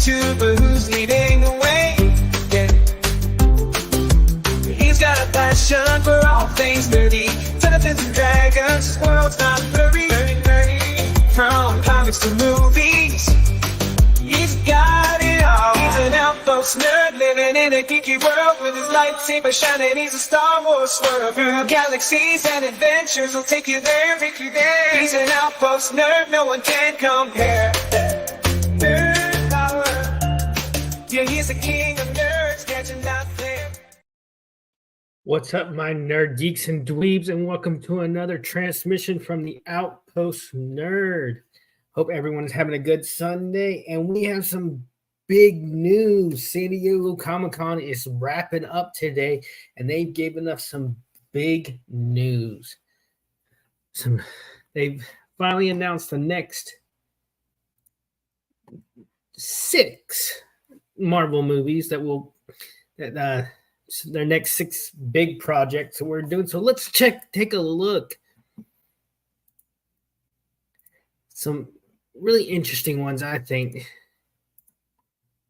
YouTuber who's leading the way. Yeah. He's got a passion for all things nerdy. Dungeons and Dragons, his world's not blurry. From comics to movies, he's got it all. He's an Outpost nerd living in a geeky world with his lightsaber shining. He's a Star Wars swerve through galaxies and adventures. He'll take you there, take you there. He's an Outpost nerd, no one can compare. Nerd power, yeah, he's the king of nerds, catching that flare. What's up, my nerd geeks and dweebs, and welcome to another transmission from the Outpost Nerd. Hope everyone's having a good Sunday, and we have some big news. San Diego Comic-Con is wrapping up today, and they've given us some big news. They've finally announced the next 6 Marvel movies their next 6 big projects that we're doing. So let's take a look. Some really interesting ones, I think.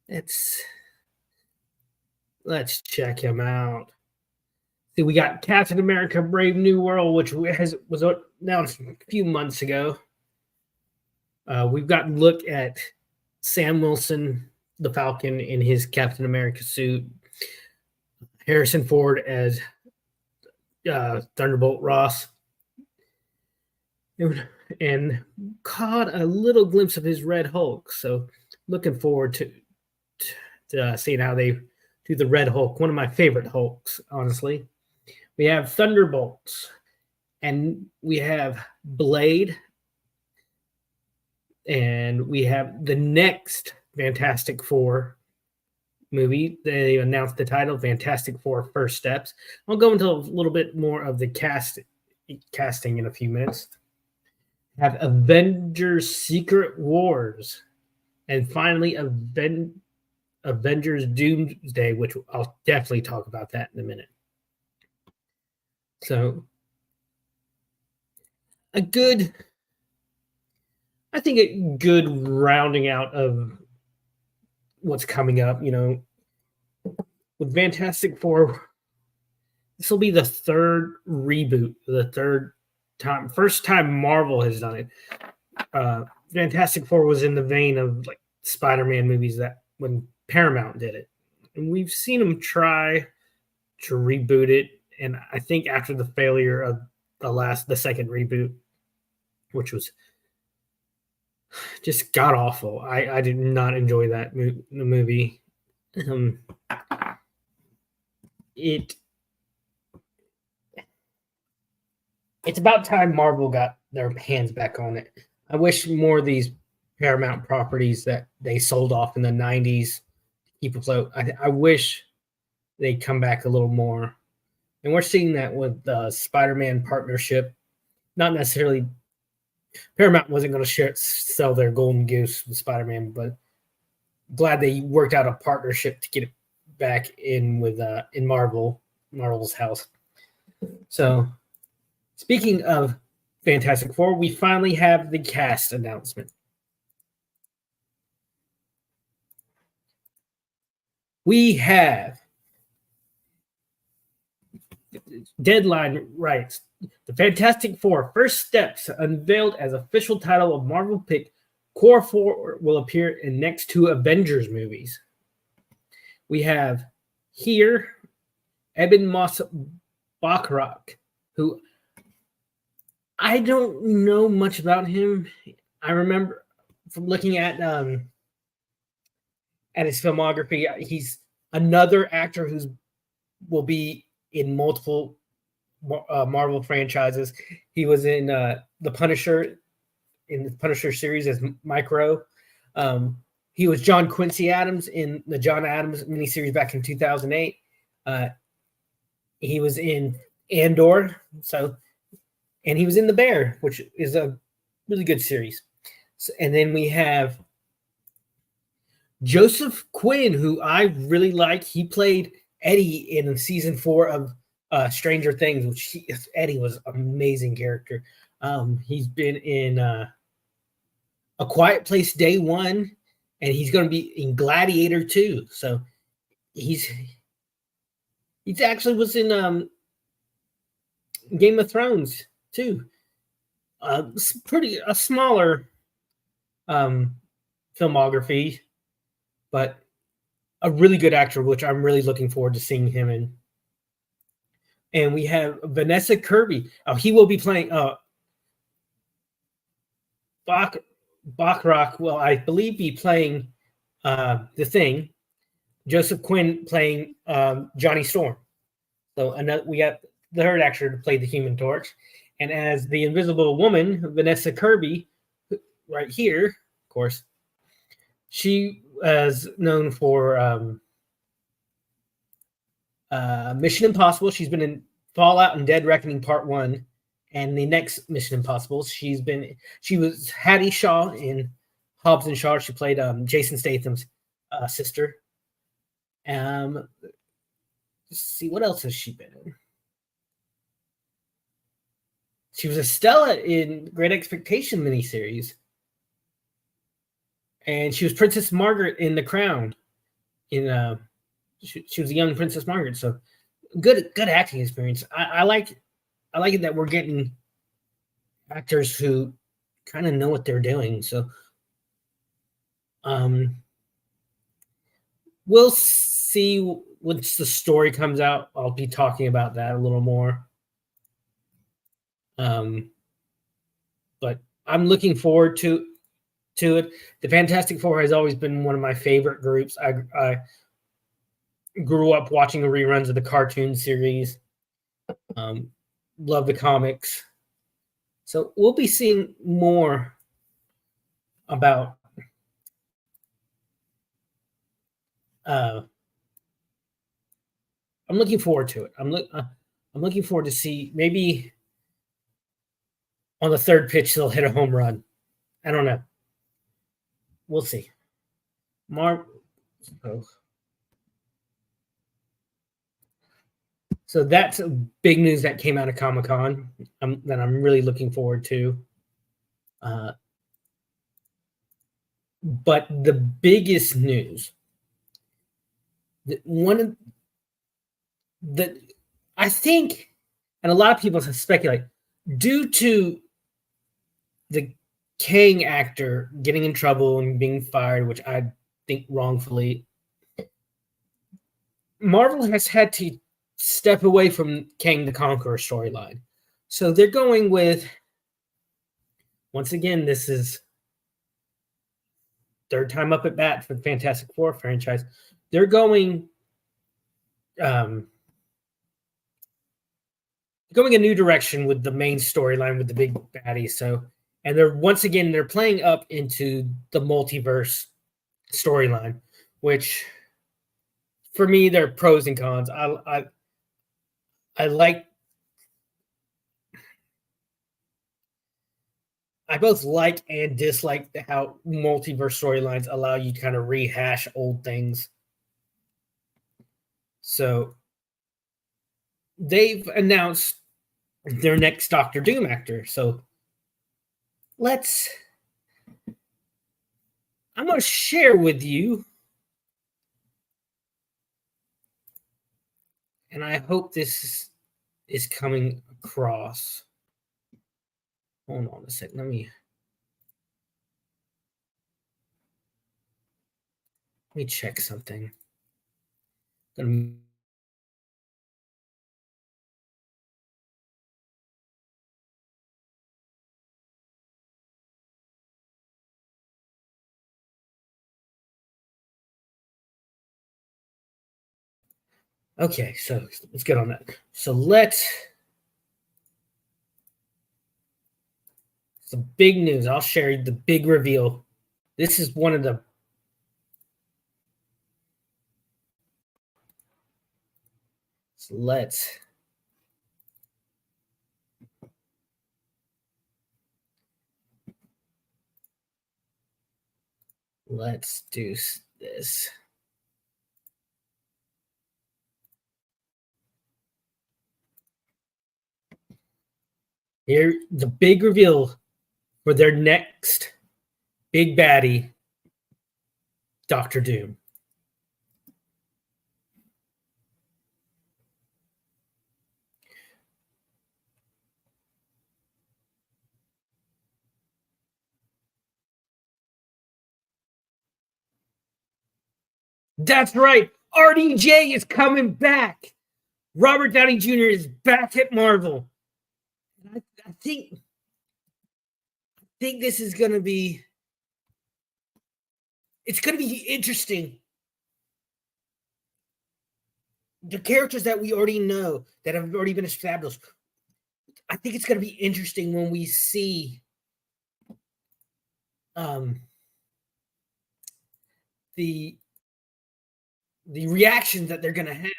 Let's check them out. See, we got Captain America: Brave New World, which was announced a few months ago. We've got a look at Sam Wilson, the Falcon, in his Captain America suit. Harrison Ford as Thunderbolt Ross, and caught a little glimpse of his Red Hulk. So looking forward to seeing how they do the Red Hulk, one of my favorite Hulks, honestly. We have Thunderbolts, and we have Blade, and we have the next Fantastic Four movie. They announced the title, Fantastic Four: First Steps. I'll go into a little bit more of the casting in a few minutes. Have Avengers: Secret Wars, and finally Avengers: Doomsday, which I'll definitely talk about that in a minute. So a good rounding out of what's coming up, with Fantastic Four. This will be the third reboot, first time Marvel has done it. Fantastic Four was in the vein of like Spider-Man movies that when Paramount did it, and we've seen them try to reboot it. And I think after the failure of the second reboot, which was just god awful. I did not enjoy that movie. It's about time Marvel got their hands back on it. I wish more of these Paramount properties that they sold off in the 90s keep afloat. I wish they'd come back a little more. And we're seeing that with the Spider-Man partnership. Not necessarily Paramount wasn't going to sell their golden goose with Spider-Man, but glad they worked out a partnership to get it back in with in Marvel's house. So, speaking of Fantastic Four, we finally have the cast announcement. We have Deadline writes, the Fantastic Four: First Steps unveiled as official title of Marvel pick. Core 4 will appear in next 2 Avengers movies. We have here Ebon Moss-Bachrach, who I don't know much about him. I remember from looking at his filmography, he's another actor will be in multiple Marvel franchises. He was in The Punisher, in the Punisher series as Micro. He was John Quincy Adams in the John Adams miniseries back in 2008. He was in Andor, and he was in The Bear, which is a really good series. And then we have Joseph Quinn, who I really like. He played Eddie in season 4 of Stranger Things, which Eddie was an amazing character. He's been in A Quiet Place Day 1 and he's going to be in Gladiator too. So he's actually was in Game of Thrones too. Pretty a smaller filmography, but a really good actor, which I'm really looking forward to seeing him in. And we have Vanessa Kirby. Oh, he will be playing Bachrach will, I believe, be playing the Thing. Joseph Quinn playing Johnny Storm. So we got the third actor to play the Human Torch. And as the Invisible Woman, Vanessa Kirby, right here, of course, she is known for Mission Impossible. She's been in Fallout and Dead Reckoning Part 1. And the next Mission Impossible, she was Hattie Shaw in Hobbs and Shaw. She played Jason Statham's sister. Let's see, what else has she been in? She was Estella in Great Expectation miniseries. And she was Princess Margaret in The Crown. She was a young Princess Margaret. So good acting experience. I like it that we're getting actors who kind of know what they're doing. So we'll see once the story comes out. I'll be talking about that a little more. But I'm looking forward to it. The Fantastic Four has always been one of my favorite groups. I grew up watching the reruns of the cartoon series. Love the comics. So we'll be seeing more about I'm looking forward to it. I'm looking forward to see maybe on the third pitch they'll hit a home run. I don't know. We'll see. So that's big news that came out of Comic-Con that I'm really looking forward to. But the biggest news, I think, and a lot of people speculate, due to the Kang actor getting in trouble and being fired, which I think wrongfully, Marvel has had to step away from Kang the Conqueror storyline. So they're going with, once again, this is third time up at bat for the Fantastic Four franchise. They're going a new direction with the main storyline with the big baddie. So, and they're playing up into the multiverse storyline, which for me, there are pros and cons. I both like and dislike how multiverse storylines allow you to kind of rehash old things. So they've announced their next Doctor Doom actor. So I'm going to share with you, and I hope this is coming across. Hold on a second. Let me check something. Okay, so let's get on that. So some big news. I'll share the big reveal. This is one of the let's do this. Here, the big reveal for their next big baddie Doctor Doom. That's right. RDJ is coming back. Robert Downey Jr. is back at Marvel. I think this is going to be. It's going to be interesting. The characters that we already know that have already been established. I think it's going to be interesting when we see the reactions that they're going to have.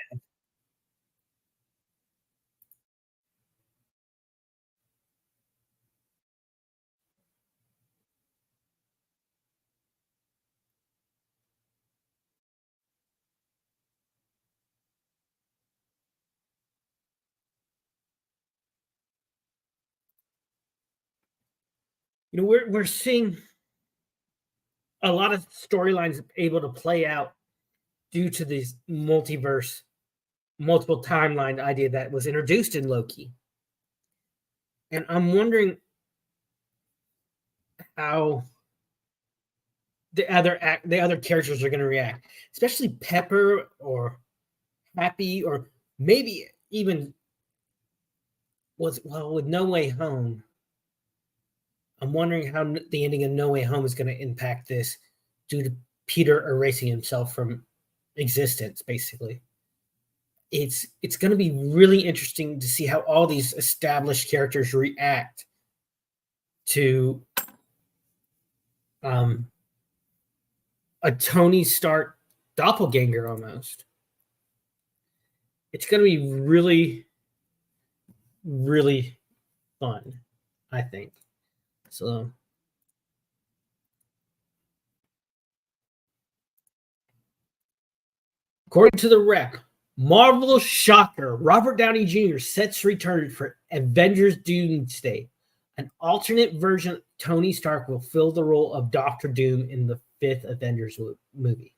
You know, we're seeing a lot of storylines able to play out due to this multiverse, multiple timeline idea that was introduced in Loki. And I'm wondering how the other characters are going to react, especially Pepper or Happy, or maybe even with No Way Home. I'm wondering how the ending of No Way Home is going to impact this due to Peter erasing himself from existence, basically. It's going to be really interesting to see how all these established characters react to a Tony Stark doppelganger almost. It's going to be really, really fun, I think. So, according to the rec, Marvel shocker, Robert Downey Jr. sets to return for Avengers Doomsday. An alternate version of Tony Stark will fill the role of Doctor Doom in the 5th Avengers movie.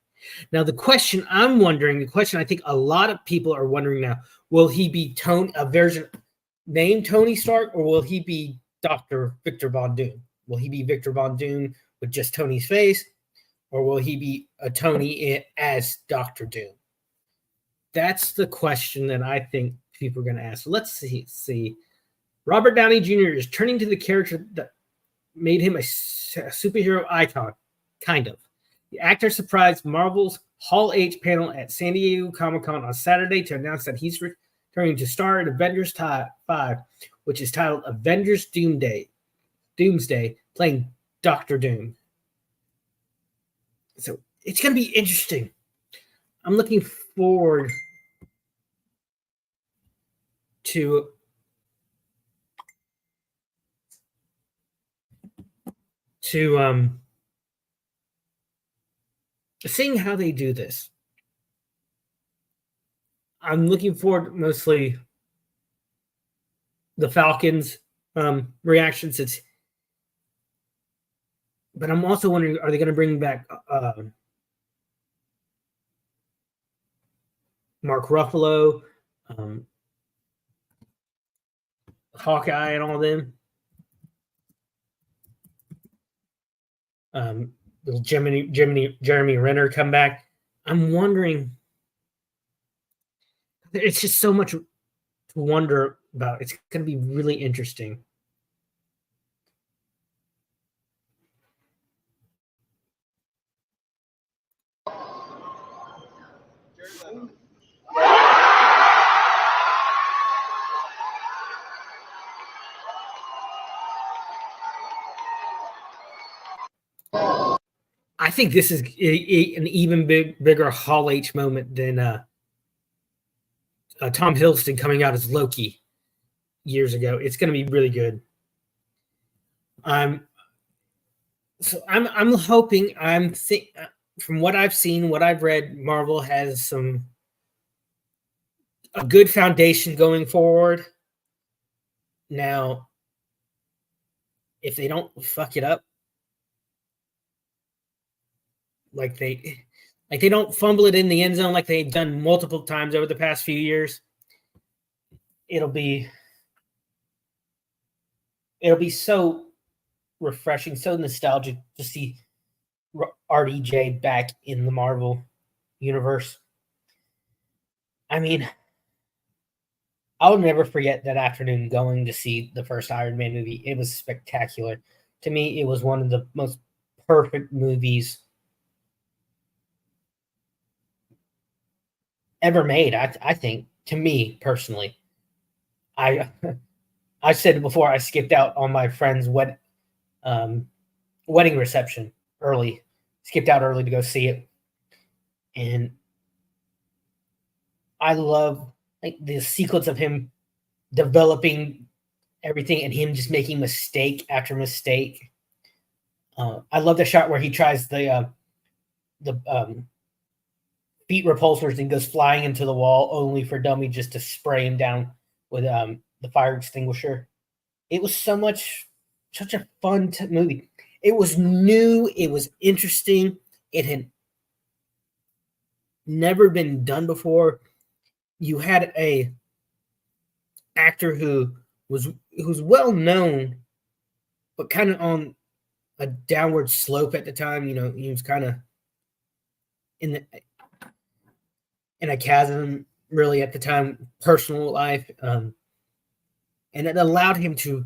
Now, the question I think a lot of people are wondering now, will he be a version named Tony Stark, or will he be Dr. Victor Von Doom? Will he be Victor Von Doom with just Tony's face, or will he be a Tony as Dr. Doom? That's the question that I think people are going to ask. So let's see. Robert Downey Jr. is turning to the character that made him a superhero icon, kind of. The actor surprised Marvel's Hall H panel at San Diego Comic-Con on Saturday to announce that he's returning to star in Avengers 5, which is titled Avengers Doomsday, playing Doctor Doom. So it's going to be interesting. I'm looking forward to seeing how they do this. I'm looking forward mostly the Falcons reactions. But I'm also wondering, are they going to bring back Mark Ruffalo, Hawkeye, and all of them? Will Jeremy Renner come back? I'm wondering. It's just so much to wonder about. It's going to be really interesting. I think this is an even bigger Hall H moment than Tom Hiddleston coming out as Loki years ago. It's going to be really good. So I'm hoping. From what I've seen, what I've read, Marvel has a good foundation going forward. Now, if they don't fuck it up, like they don't fumble it in the end zone like they've done multiple times over the past few years. It'll be so refreshing, so nostalgic to see RDJ back in the Marvel universe. I mean, I'll never forget that afternoon going to see the first Iron Man movie. It was spectacular. To me, it was one of the most perfect movies ever made. I think, to me personally, I I said before I skipped out on my friend's wedding reception early, skipped out early to go see it, and I love like the sequence of him developing everything and him just making mistake after mistake. I love the shot where he tries the feet repulsors and goes flying into the wall, only for Dummy just to spray him down with the fire extinguisher. It was such a fun movie. It was new. It was interesting. It had never been done before. You had a actor who's well known, but kind of on a downward slope at the time. You know, he was kind of in a chasm really at the time, personal life, and it allowed him to.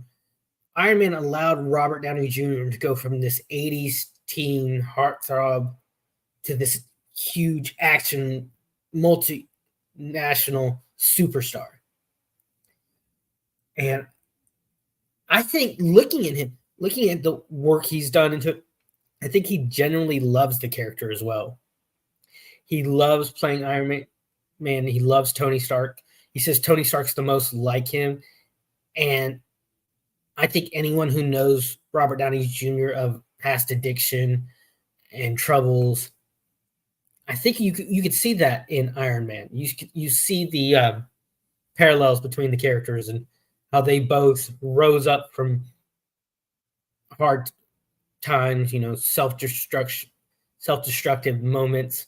Iron Man allowed Robert Downey Jr. to go from this '80s teen heartthrob to this huge action multinational superstar. And I think looking at the work he's done into, I think he genuinely loves the character as well. He loves playing Iron Man. He loves Tony Stark. He says Tony Stark's the most like him. And I think anyone who knows Robert Downey Jr. of past addiction and troubles, I think you could see that in Iron Man. You see the parallels between the characters and how they both rose up from hard times, you know, self-destructive moments,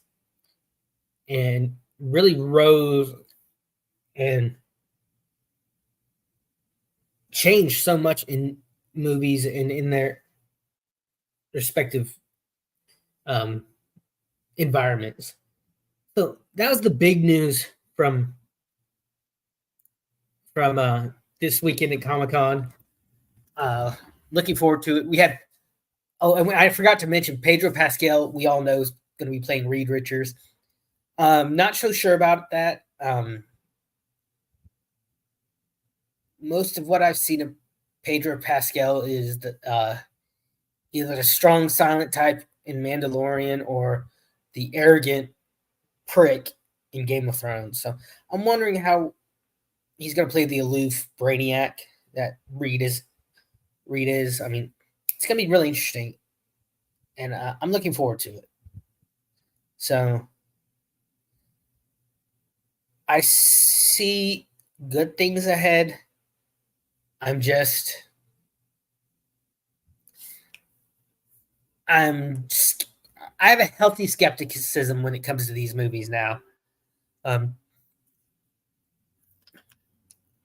and really rose and changed so much in movies and in their respective environments. So that was the big news from this weekend at Comic-Con. Looking forward to it. We had and I forgot to mention Pedro Pascal. We all know is going to be playing Reed Richards. Not so sure about that. Most of what I've seen of Pedro Pascal is either the strong silent type in Mandalorian or the arrogant prick in Game of Thrones. So I'm wondering how he's going to play the aloof brainiac that Reed is. I mean, it's going to be really interesting, and I'm looking forward to it. So I see good things ahead. I have a healthy skepticism when it comes to these movies now.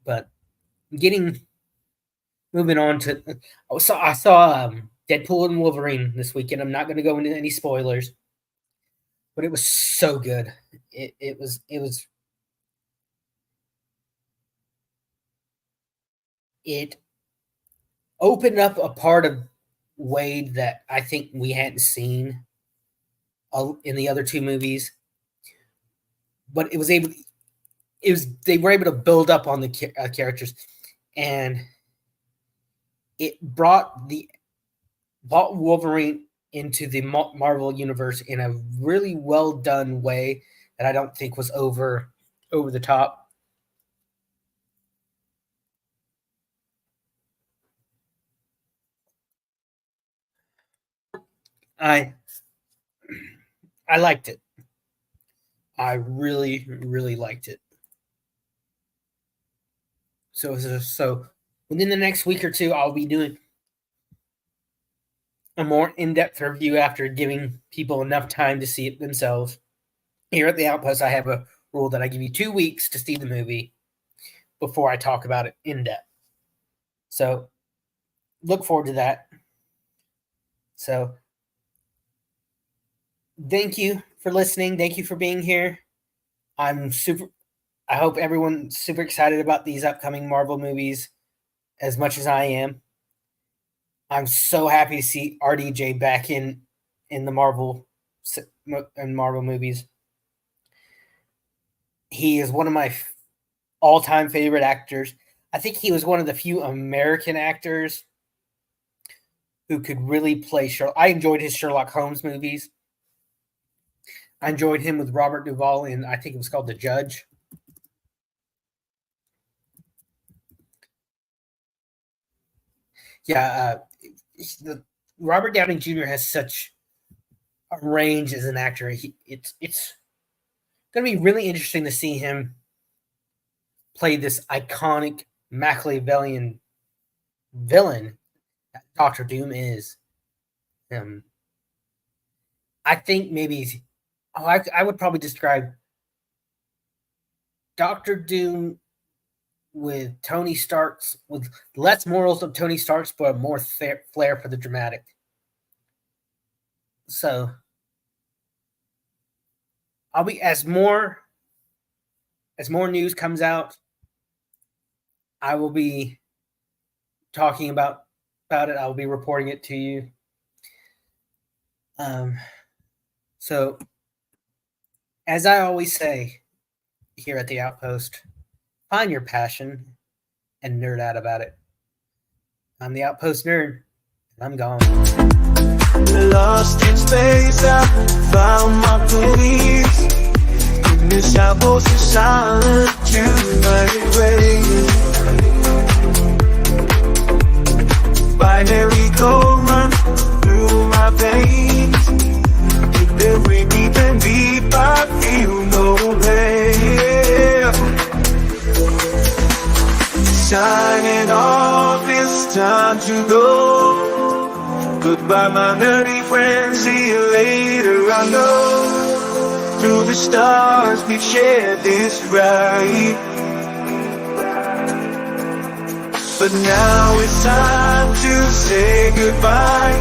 But moving on to, I saw Deadpool and Wolverine this weekend. I'm not going to go into any spoilers, but it was so good. It opened up a part of Wade that I think we hadn't seen in the other two movies, but they were able to build up on the characters, and it brought Wolverine into the Marvel universe in a really well done way that I don't think was over the top. I liked it. I really, really liked it. So within the next week or two, I'll be doing a more in-depth review after giving people enough time to see it themselves. Here at the Outpost, I have a rule that I give you 2 weeks to see the movie before I talk about it in depth. So look forward to that. So thank you for listening. Thank you for being here. I hope everyone's super excited about these upcoming Marvel movies as much as I am. I'm so happy to see RDJ back in the Marvel movies. He is one of my all-time favorite actors. I think he was one of the few American actors who could really play Sherlock. I enjoyed his Sherlock Holmes movies. I enjoyed him with Robert Duvall in, I think it was called The Judge. Yeah, Robert Downey Jr. has such a range as an actor. It's going to be really interesting to see him play this iconic Machiavellian villain that Dr. Doom is. I think maybe I would probably describe Dr. Doom with Tony Stark's, with less morals of Tony Stark's, but more flair for the dramatic. So I'll be as more news comes out, I will be talking about it. I will be reporting it to you. So as I always say here at the Outpost, find your passion and nerd out about it. I'm the Outpost Nerd, and I'm gone. Lost in space, I found my police. In this outpost of solitude, my way. Binary code run through my veins. Every beat and beat, I feel no pain. Signing off, it's time to go. Goodbye, my nerdy friends, see you later, I know. Through the stars, we've shared this ride. But now it's time to say goodbye.